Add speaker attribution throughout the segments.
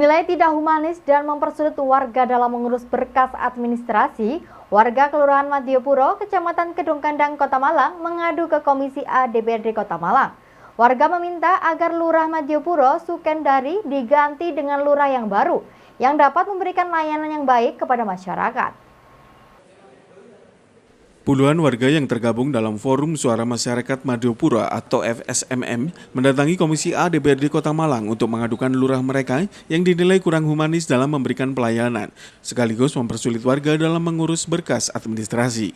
Speaker 1: Dinilai tidak humanis dan mempersulit warga dalam mengurus berkas administrasi, warga Kelurahan Madiopuro, Kecamatan Kedung Kandang, Kota Malang mengadu ke Komisi A DPRD Kota Malang. Warga meminta agar Lurah Madiopuro Sukendari diganti dengan lurah yang baru yang dapat memberikan layanan yang baik kepada masyarakat.
Speaker 2: Puluhan warga yang tergabung dalam Forum Suara Masyarakat Madiopuro atau FSMM mendatangi Komisi A DPRD Kota Malang untuk mengadukan lurah mereka yang dinilai kurang humanis dalam memberikan pelayanan, sekaligus mempersulit warga dalam mengurus berkas administrasi.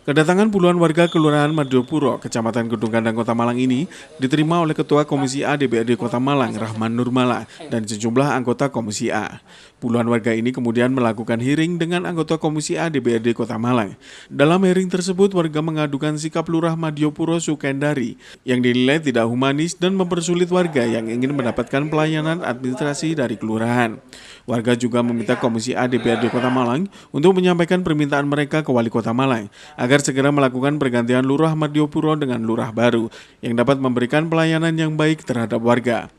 Speaker 2: Kedatangan puluhan warga Kelurahan Madiopuro, Kecamatan Kedung Kandang, Kota Malang ini diterima oleh Ketua Komisi A DPRD Kota Malang, Rahman Nurmala, dan sejumlah anggota Komisi A. Puluhan warga ini kemudian melakukan hearing dengan anggota Komisi A DPRD Kota Malang. Dalam hearing tersebut, warga mengadukan sikap Lurah Madiopuro Sukendari yang dinilai tidak humanis dan mempersulit warga yang ingin mendapatkan pelayanan administrasi dari kelurahan. Warga juga meminta Komisi A DPRD Kota Malang untuk menyampaikan permintaan mereka ke Wali Kota Malang agar segera melakukan pergantian Lurah Madiopuro dengan lurah baru yang dapat memberikan pelayanan yang baik terhadap warga.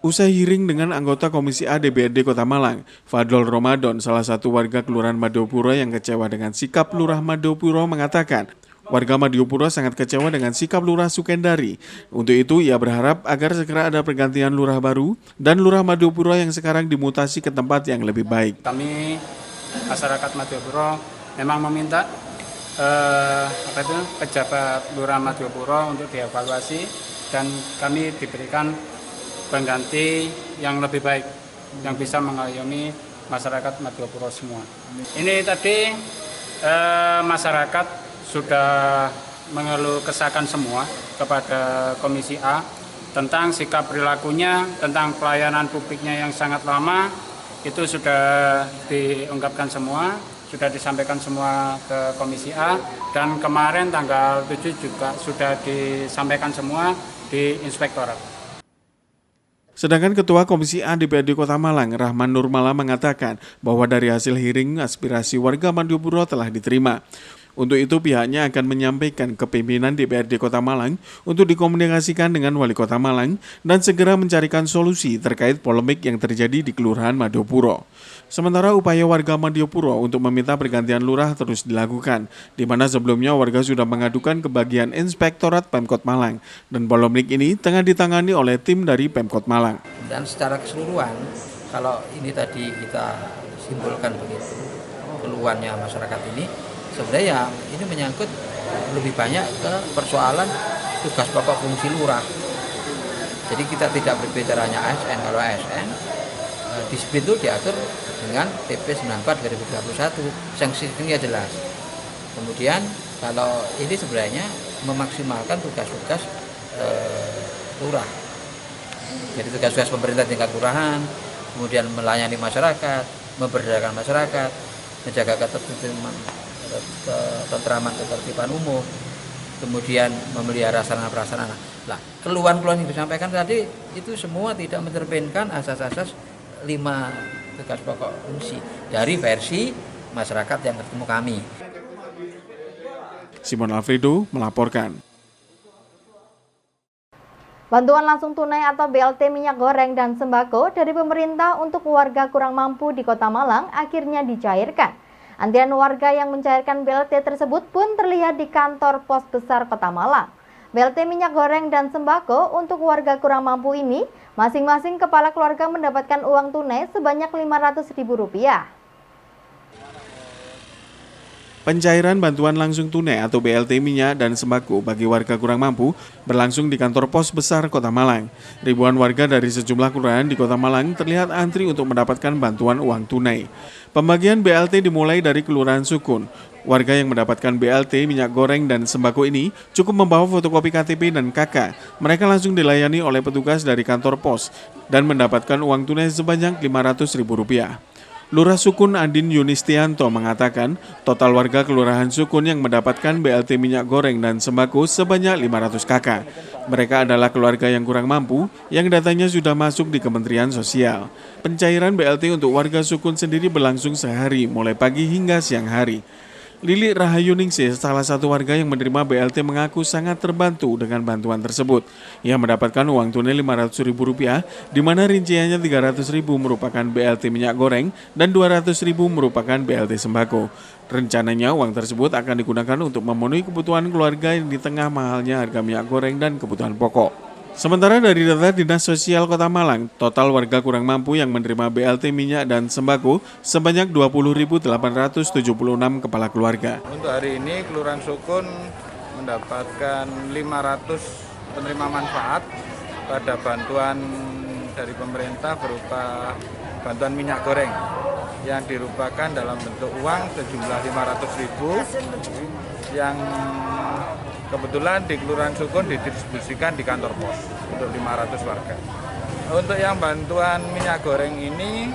Speaker 2: Usai hearing dengan anggota Komisi A DPRD Kota Malang, Fadlol Ramadan, salah satu warga Kelurahan Madiopuro yang kecewa dengan sikap Lurah Madiopuro mengatakan, warga Madiopuro sangat kecewa dengan sikap Lurah Sukendari. Untuk itu, ia berharap agar segera ada pergantian lurah baru dan Lurah Madiopuro yang sekarang dimutasi ke tempat yang lebih baik.
Speaker 3: Kami masyarakat Madiopuro memang meminta pejabat Lurah Madiopuro untuk dievaluasi dan kami diberikan pengganti yang lebih baik yang bisa mengayomi masyarakat Madiopuro semua. Ini tadi masyarakat sudah mengeluh kesahkan semua kepada Komisi A tentang sikap perilakunya, tentang pelayanan publiknya yang sangat lama, itu sudah diungkapkan semua, sudah disampaikan semua ke Komisi A, dan kemarin tanggal 7 juga sudah disampaikan semua di Inspektorat.
Speaker 2: Sedangkan Ketua Komisi A DPRD Kota Malang, Rahman Nurmala, mengatakan bahwa dari hasil hearing aspirasi warga Madiopuro telah diterima. Untuk itu pihaknya akan menyampaikan ke pimpinan DPRD Kota Malang untuk dikomunikasikan dengan Wali Kota Malang dan segera mencarikan solusi terkait polemik yang terjadi di Kelurahan Madiopuro. Sementara upaya warga Madiopuro untuk meminta pergantian lurah terus dilakukan, di mana sebelumnya warga sudah mengadukan ke bagian Inspektorat Pemkot Malang dan polemik ini tengah ditangani oleh tim dari Pemkot Malang.
Speaker 4: Dan secara keseluruhan, kalau ini tadi kita simpulkan begitu, keluhannya masyarakat ini, sebenarnya ini menyangkut lebih banyak ke persoalan tugas pokok fungsi lurah. Jadi kita tidak berbicara hanya ASN. Kalau ASN, disiplin itu diatur dengan PP 94/2021, sanksinya jelas. Kemudian kalau ini sebenarnya memaksimalkan tugas-tugas lurah. Jadi tugas-tugas pemerintah tingkat kelurahan, kemudian melayani masyarakat, memberdayakan masyarakat, menjaga ketentraman ketertiban umum, kemudian memelihara sarana prasarana. Nah, keluhan-keluhan yang disampaikan tadi itu semua tidak mencerminkan asas-asas 5 tugas pokok fungsi dari versi masyarakat yang ketemu kami.
Speaker 2: Simon Alfredo melaporkan.
Speaker 1: Bantuan langsung tunai atau BLT minyak goreng dan sembako dari pemerintah untuk warga kurang mampu di Kota Malang akhirnya dicairkan. Antrian warga yang mencairkan BLT tersebut pun terlihat di kantor pos besar Kota Malang. BLT minyak goreng dan sembako untuk warga kurang mampu ini, masing-masing kepala keluarga mendapatkan uang tunai sebanyak Rp500.000.
Speaker 2: Pencairan bantuan langsung tunai atau BLT minyak dan sembako bagi warga kurang mampu berlangsung di kantor pos besar Kota Malang. Ribuan warga dari sejumlah kelurahan di Kota Malang terlihat antri untuk mendapatkan bantuan uang tunai. Pembagian BLT dimulai dari Kelurahan Sukun. Warga yang mendapatkan BLT minyak goreng dan sembako ini cukup membawa fotokopi KTP dan KK. Mereka langsung dilayani oleh petugas dari kantor pos dan mendapatkan uang tunai sebanyak Rp500.000. Lurah Sukun Andin Yunistianto mengatakan total warga Kelurahan Sukun yang mendapatkan BLT minyak goreng dan sembako sebanyak 500 KK. Mereka adalah keluarga yang kurang mampu yang datanya sudah masuk di Kementerian Sosial. Pencairan BLT untuk warga Sukun sendiri berlangsung sehari mulai pagi hingga siang hari. Lili Rahayuningsih, salah satu warga yang menerima BLT mengaku sangat terbantu dengan bantuan tersebut. Ia mendapatkan uang tunai Rp500.000, di mana rinciannya Rp300.000 merupakan BLT minyak goreng dan Rp200.000 merupakan BLT sembako. Rencananya uang tersebut akan digunakan untuk memenuhi kebutuhan keluarga yang di tengah mahalnya harga minyak goreng dan kebutuhan pokok. Sementara dari data Dinas Sosial Kota Malang, total warga kurang mampu yang menerima BLT minyak dan sembako sebanyak 20.876 kepala keluarga.
Speaker 5: Untuk hari ini Kelurahan Sukun mendapatkan 500 penerima manfaat pada bantuan dari pemerintah berupa bantuan minyak goreng yang dirupakan dalam bentuk uang sejumlah 500.000 yang kebetulan di Kelurahan Sukun didistribusikan di kantor pos untuk 500 warga. Untuk yang bantuan minyak goreng ini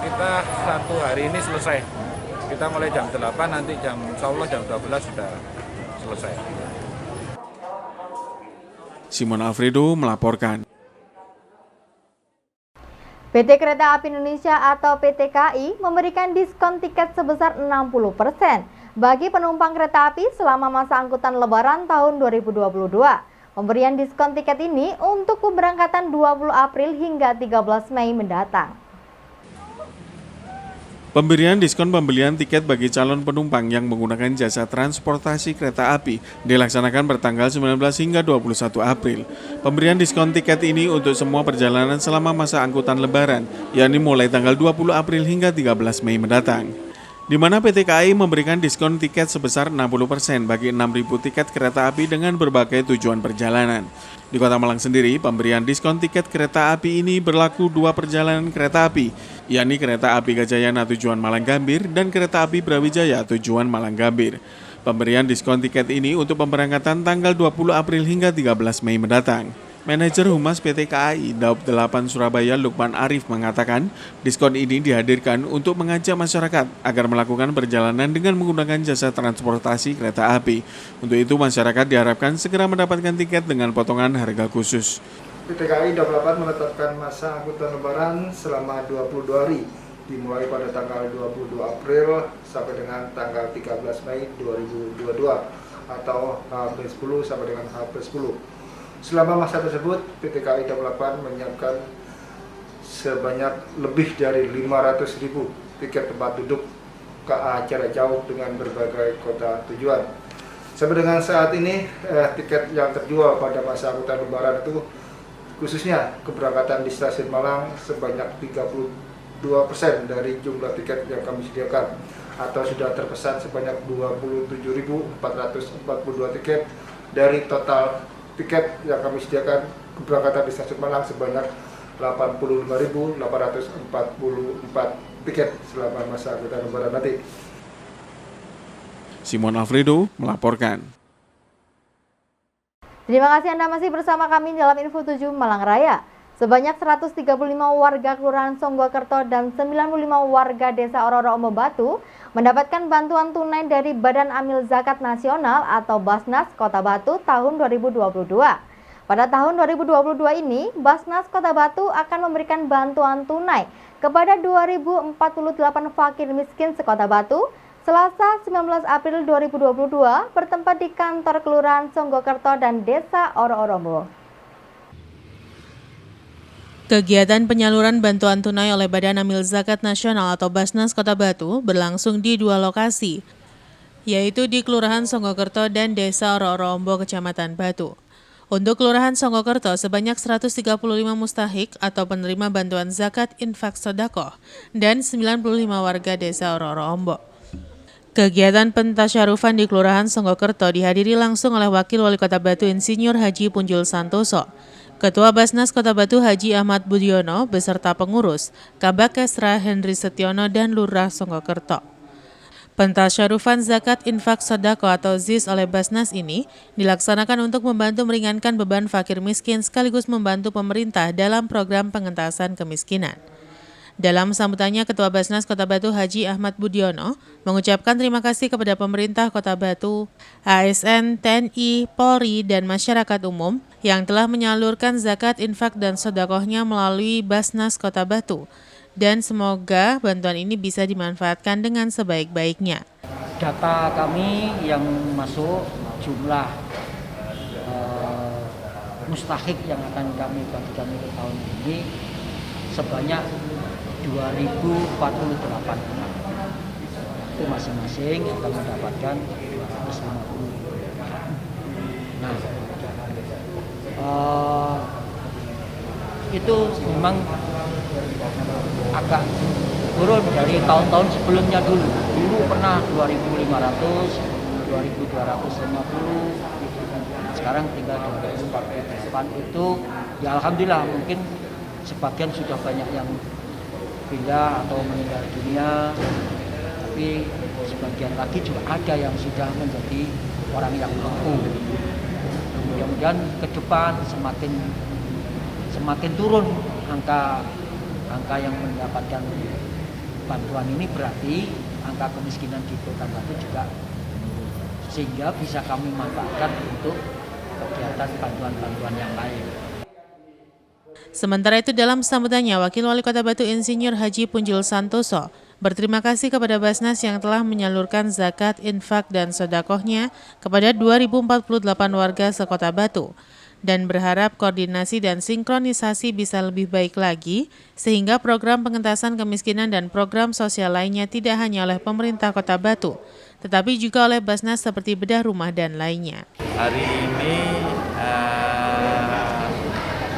Speaker 5: kita satu hari ini selesai. Kita mulai jam 8, nanti insya Allah jam 12 sudah selesai.
Speaker 2: Simon Alfredo melaporkan.
Speaker 1: PT Kereta Api Indonesia atau PT KAI memberikan diskon tiket sebesar 60% bagi penumpang kereta api selama masa angkutan Lebaran tahun 2022. Pemberian diskon tiket ini untuk pemberangkatan 20 April hingga 13 Mei mendatang.
Speaker 2: Pemberian diskon pembelian tiket bagi calon penumpang yang menggunakan jasa transportasi kereta api dilaksanakan bertanggal 19 hingga 21 April. Pemberian diskon tiket ini untuk semua perjalanan selama masa angkutan Lebaran, yakni mulai tanggal 20 April hingga 13 Mei mendatang. Di mana PT KAI memberikan diskon tiket sebesar 60% bagi 6.000 tiket kereta api dengan berbagai tujuan perjalanan. Di Kota Malang sendiri, pemberian diskon tiket kereta api ini berlaku 2 perjalanan kereta api, yakni kereta api Gajayana tujuan Malang Gambir dan kereta api Brawijaya tujuan Malang Gambir. Pemberian diskon tiket ini untuk pemberangkatan tanggal 20 April hingga 13 Mei mendatang. Manajer Humas PT KAI Daob 8 Surabaya Lukman Arif mengatakan diskon ini dihadirkan untuk mengajak masyarakat agar melakukan perjalanan dengan menggunakan jasa transportasi kereta api. Untuk itu masyarakat diharapkan segera mendapatkan tiket dengan potongan harga khusus.
Speaker 6: PT KAI Daob 8 menetapkan masa angkutan Lebaran selama 22 hari, dimulai pada tanggal 22 April sampai dengan tanggal 13 Mei 2022 atau H+10 sampai dengan H+10. Selama masa tersebut, PT KAI Daob 8 menyiapkan sebanyak lebih dari 500.000 tiket tempat duduk KA jarak jauh dengan berbagai kota tujuan. Sampai dengan saat ini, tiket yang terjual pada masa angkutan Lebaran itu khususnya keberangkatan di stasiun Malang sebanyak 32% dari jumlah tiket yang kami sediakan, atau sudah terpesan sebanyak 27.442 tiket dari total tiket yang kami sediakan keberangkatan di stasiun Malang sebanyak 85.844 tiket selama masa angkutan Lebaran nanti.
Speaker 2: Simon Alfredo melaporkan.
Speaker 1: Terima kasih Anda masih bersama kami dalam Info 7 Malang Raya. Sebanyak 135 warga Kelurahan Songgokerto dan 95 warga Desa Ororo-Ombo Batu mendapatkan bantuan tunai dari Badan Amil Zakat Nasional atau Basnas Kota Batu tahun 2022. Pada tahun 2022 ini, Basnas Kota Batu akan memberikan bantuan tunai kepada 2.048 fakir miskin sekota Batu Selasa 19 April 2022 bertempat di kantor Kelurahan Songgokerto dan Desa Ororo-Ombo.
Speaker 7: Kegiatan penyaluran bantuan tunai oleh Badan Amil Zakat Nasional atau Basnas Kota Batu berlangsung di 2 lokasi, yaitu di Kelurahan Songgokerto dan Desa Ororo-Ombo, Kecamatan Batu. Untuk Kelurahan Songgokerto, sebanyak 135 mustahik atau penerima bantuan zakat infak sedekah dan 95 warga Desa Ororo-Ombo. Kegiatan pentasyarufan di Kelurahan Songgokerto dihadiri langsung oleh Wakil Wali Kota Batu Insinyur Haji Punjul Santoso, Ketua Basnas Kota Batu Haji Ahmad Budiono beserta pengurus, Kabak Kesra Henry Setiono dan Lurah Songgokerto. Pentasyarufan zakat infak sedekah atau ZIS oleh Basnas ini dilaksanakan untuk membantu meringankan beban fakir miskin sekaligus membantu pemerintah dalam program pengentasan kemiskinan. Dalam sambutannya, Ketua Basnas Kota Batu Haji Ahmad Budiono mengucapkan terima kasih kepada pemerintah Kota Batu, ASN, TNI, Polri, dan masyarakat umum yang telah menyalurkan zakat infak dan sedekahnya melalui Basnas Kota Batu, dan semoga bantuan ini bisa dimanfaatkan dengan sebaik-baiknya.
Speaker 8: data kami yang masuk jumlah mustahik yang akan kami bagikan untuk tahun ini sebanyak 2.048 orang. Itu masing-masing akan mendapatkan 250. Nah, itu memang agak turun dari tahun-tahun sebelumnya dulu. Dulu pernah 2.500, 2.250, sekarang tinggal 2.048. Itu ya alhamdulillah, mungkin sebagian sudah banyak yang pindah atau meninggal dunia, tapi sebagian lagi juga ada yang sudah menjadi orang yang mampu. Mudah-mudahan ke depan semakin turun angka yang mendapatkan bantuan ini, berarti angka kemiskinan di Kota Batu juga menurun, sehingga bisa kami manfaatkan untuk kegiatan bantuan-bantuan yang lain.
Speaker 7: Sementara itu dalam sambutannya, Wakil Wali Kota Batu Insinyur Haji Punjul Santoso berterima kasih kepada Basnas yang telah menyalurkan zakat, infak, dan sedekahnya kepada 2048 warga sekota Batu dan berharap koordinasi dan sinkronisasi bisa lebih baik lagi sehingga program pengentasan kemiskinan dan program sosial lainnya tidak hanya oleh pemerintah Kota Batu, tetapi juga oleh Basnas seperti bedah rumah dan lainnya.
Speaker 5: Hari ini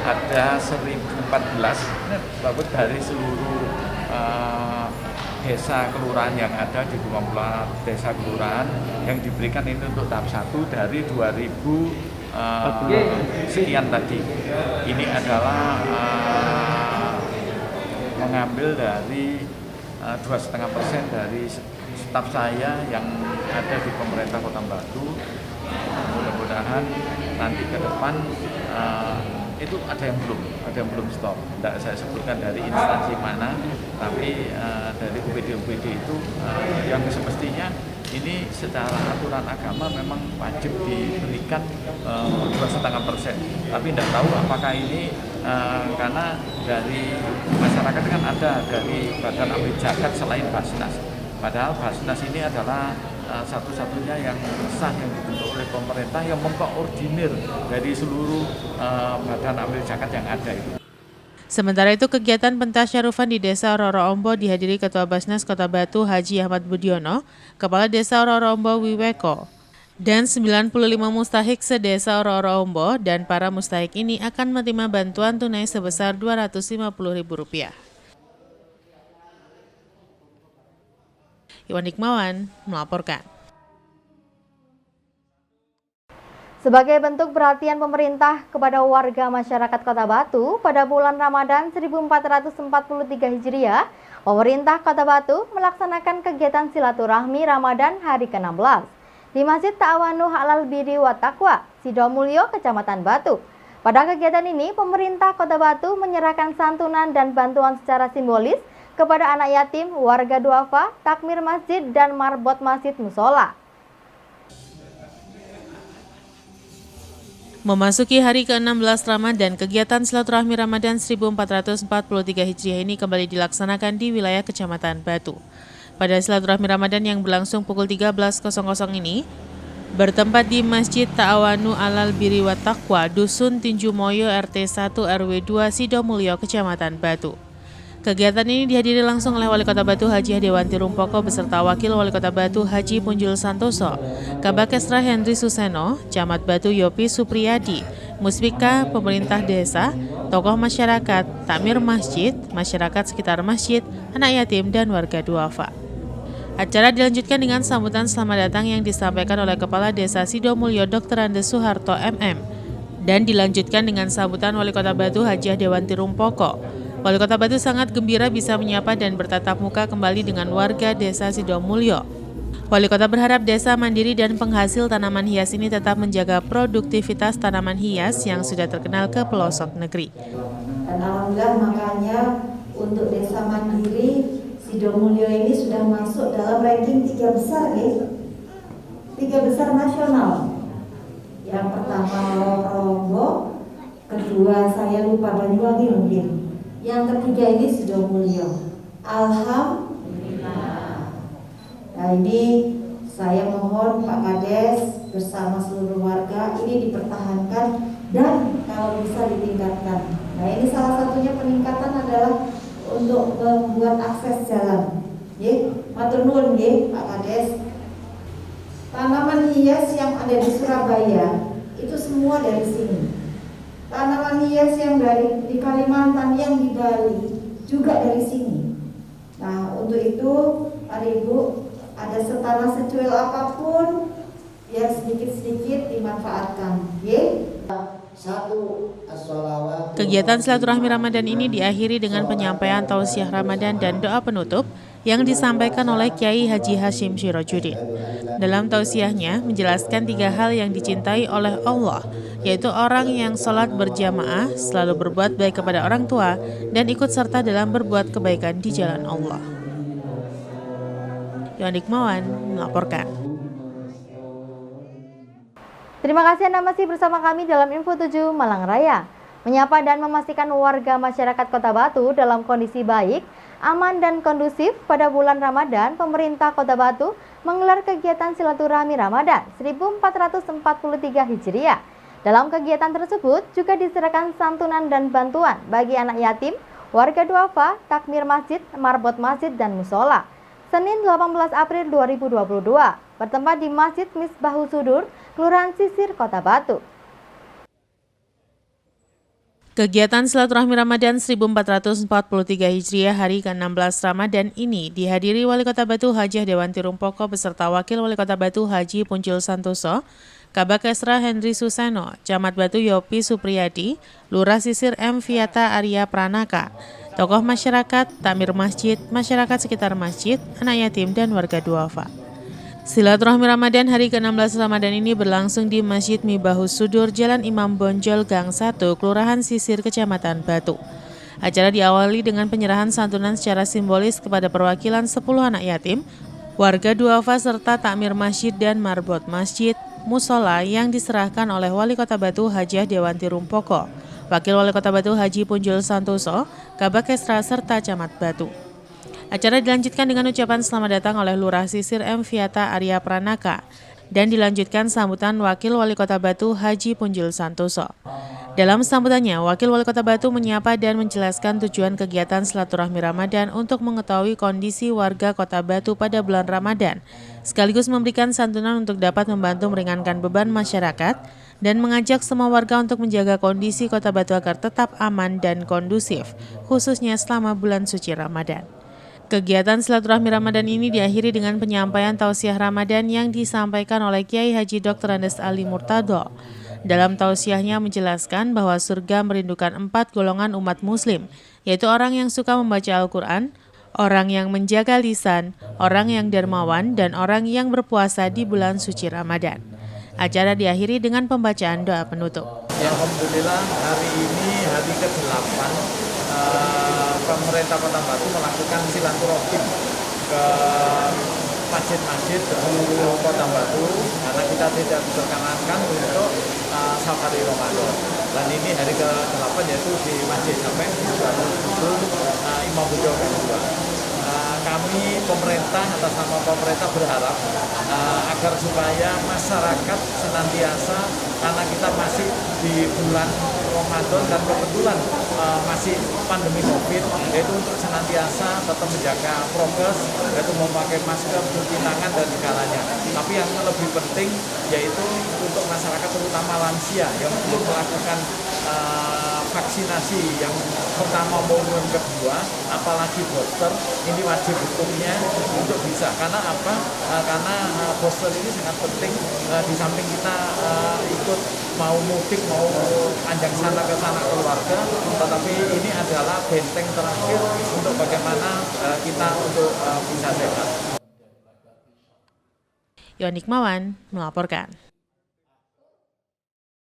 Speaker 5: ada 1014 bagus dari seluruh desa kelurahan yang ada di 24 desa kelurahan yang diberikan ini untuk tahap 1 dari 2000 sekian tadi. Ini adalah mengambil dari 2,5% dari staf saya yang ada di pemerintah Kota Batu. Mudah-mudahan nanti ke depan itu ada yang belum stop. Tidak saya sebutkan dari instansi mana, tapi dari UPD itu yang semestinya ini secara aturan agama memang wajib diberikan 2,5%. Tapi tidak tahu apakah ini karena dari masyarakat kan ada dari Badan Amil Zakat selain Basnas. Padahal Basnas ini adalah satu-satunya yang sah yang dibentuk oleh pemerintah yang mengkoordinir dari seluruh badan amil zakat yang ada itu.
Speaker 7: Sementara itu, kegiatan pentasyarufan di Desa Roro-Ombo dihadiri Ketua Basnas Kota Batu Haji Ahmad Budiono, Kepala Desa Roro-Ombo Wiweko, dan 95 mustahik sedesa Roro-Ombo, dan para mustahik ini akan menerima bantuan tunai sebesar Rp250.000. Iwan Hikmawan melaporkan.
Speaker 1: Sebagai bentuk perhatian pemerintah kepada warga masyarakat Kota Batu pada bulan Ramadan 1443 Hijriah, pemerintah Kota Batu melaksanakan kegiatan silaturahmi Ramadan hari ke-16 di Masjid Ta'awanu Halal Birri wa Taqwa, Sidomulyo, Kecamatan Batu. Pada kegiatan ini, pemerintah Kota Batu menyerahkan santunan dan bantuan secara simbolis kepada anak yatim, warga duafa, takmir masjid, dan marbot masjid musola.
Speaker 7: Memasuki hari ke-16 Ramadan, kegiatan silaturahmi Ramadan 1443 Hijriah ini kembali dilaksanakan di wilayah Kecamatan Batu. Pada silaturahmi Ramadan yang berlangsung pukul 13.00 ini, bertempat di Masjid Ta'awanu Halal Birri wa Taqwa, Dusun Tinjumoyo RT 1 RW 2 Sidomulyo, Kecamatan Batu. Kegiatan ini dihadiri langsung oleh Wali Kota Batu Haji Dewanti Rumpoko beserta Wakil Wali Kota Batu Haji Punjul Santoso, Kabakesra Henry Suseno, Camat Batu Yopi Supriyadi, Muspika, pemerintah desa, tokoh masyarakat, takmir masjid, masyarakat sekitar masjid, anak yatim, dan warga duafa. Acara dilanjutkan dengan sambutan selamat datang yang disampaikan oleh Kepala Desa Sidomulyo Dr. Andes Suharto MM dan dilanjutkan dengan sambutan Wali Kota Batu Haji Dewanti Rumpoko. Wali Kota Batu sangat gembira bisa menyapa dan bertatap muka kembali dengan warga Desa Sidomulyo. Wali Kota berharap desa mandiri dan penghasil tanaman hias ini tetap menjaga produktivitas tanaman hias yang sudah terkenal ke pelosok negeri.
Speaker 9: Dan alhamdulillah makanya untuk desa mandiri Sidomulyo ini sudah masuk dalam ranking 3 besar, guys. 3 besar nasional. Yang pertama Roro-Ombo, kedua saya lupa Banyuwangi mungkin. Yang ketiga ini Sidomulyo. Alhamdulillah. Nah ini Saya mohon Pak Kades bersama seluruh warga ini dipertahankan dan kalau bisa ditingkatkan. Nah, ini salah satunya peningkatan adalah untuk membuat akses jalan. Matur nuwun nggih Pak Kades. Tanaman hias yang ada di Surabaya itu semua dari sini. Tanaman hias yang di Kalimantan, yang di Bali juga dari sini. Nah, untuk itu Pak Ibu, ada setanah secuil apapun yang sedikit-sedikit dimanfaatkan.
Speaker 7: Kegiatan silaturahmi Ramadan ini diakhiri dengan penyampaian tausiah Ramadan dan doa penutup yang disampaikan oleh Kiai Haji Hashim Sirojudin. Dalam tausiahnya menjelaskan 3 hal yang dicintai oleh Allah, yaitu orang yang sholat berjamaah, selalu berbuat baik kepada orang tua, dan ikut serta dalam berbuat kebaikan di jalan Allah. Yonik Mawan melaporkan.
Speaker 1: Terima kasih Anda masih bersama kami dalam Info 7 Malang Raya. Menyapa dan memastikan warga masyarakat Kota Batu dalam kondisi baik, aman dan kondusif pada bulan Ramadan, pemerintah Kota Batu menggelar kegiatan silaturahmi Ramadan 1443 Hijriah. Dalam kegiatan tersebut juga diserahkan santunan dan bantuan bagi anak yatim, warga duafa, takmir masjid, marbot masjid dan musola. Senin 18 April 2022, bertempat di Masjid Misbahus Sudur, Kelurahan Sisir, Kota Batu.
Speaker 7: Kegiatan silaturahmi Ramadan 1443 Hijriah hari ke-16 Ramadan ini dihadiri Wali Kota Batu Hajah Dewanti Rumpoko beserta Wakil Wali Kota Batu Haji Puncil Santoso, Kabak Esra Henry Suseno, Camat Batu Yopi Supriyadi, Lurah Sisir M. Viata Arya Pranaka, tokoh masyarakat, takmir masjid, masyarakat sekitar masjid, anak yatim, dan warga duafa. Silaturahmi Ramadan hari ke-16 Ramadan ini berlangsung di Masjid Mibahus Sudur, Jalan Imam Bonjol, Gang 1, Kelurahan Sisir, Kecamatan Batu. Acara diawali dengan penyerahan santunan secara simbolis kepada perwakilan 10 anak yatim, warga duafa serta takmir masjid dan marbot masjid, musola yang diserahkan oleh Wali Kota Batu Hajah Dewanti Rumpoko, Wakil Wali Kota Batu Haji Puncil Santoso, Kabak Esra serta Camat Batu. Acara dilanjutkan dengan ucapan selamat datang oleh Lurah Sisir M. Viata Arya Pranaka dan dilanjutkan sambutan Wakil Wali Kota Batu Haji Puncil Santoso. Dalam sambutannya, Wakil Wali Kota Batu menyapa dan menjelaskan tujuan kegiatan silaturahmi Ramadan untuk mengetahui kondisi warga Kota Batu pada bulan Ramadan, sekaligus memberikan santunan untuk dapat membantu meringankan beban masyarakat dan mengajak semua warga untuk menjaga kondisi Kota Batu agar tetap aman dan kondusif, khususnya selama bulan suci Ramadan. Kegiatan silaturahmi Ramadan ini diakhiri dengan penyampaian tausiah Ramadan yang disampaikan oleh Kiai Haji Dr. Andes Ali Murtado. Dalam tausiahnya menjelaskan bahwa surga merindukan 4 golongan umat muslim, yaitu orang yang suka membaca Al-Quran, orang yang menjaga lisan, orang yang dermawan, dan orang yang berpuasa di bulan suci Ramadan. Acara diakhiri dengan pembacaan doa penutup.
Speaker 5: Alhamdulillah hari ini hari ke-8 pemerintah Kota Batu melakukan silaturahim ke masjid-masjid di seluruh Kota Batu karena kita tidak diperkenankan untuk safari Ramadan. Dan ini hari ke-8 yaitu di Masjid Sampai Imam Bonjol Gang 2. Kami pemerintah atas nama pemerintah berharap agar supaya masyarakat senantiasa, karena kita masih di bulan Ramadan dan kebetulan masih pandemi COVID, yaitu untuk senantiasa tetap menjaga prokes, yaitu memakai masker, cuci tangan dan segalanya. Tapi yang lebih penting yaitu untuk masyarakat terutama lansia yang belum melakukan vaksinasi yang pertama maupun kedua, apalagi booster, ini wajib hukumnya untuk bisa. Karena apa? Karena booster ini sangat penting. Di samping kita ikut mau mudik, mau panjang sana ke sana keluarga, tetapi ini adalah benteng terakhir untuk bagaimana kita untuk bisa sehat.
Speaker 7: Yonik Mawan melaporkan.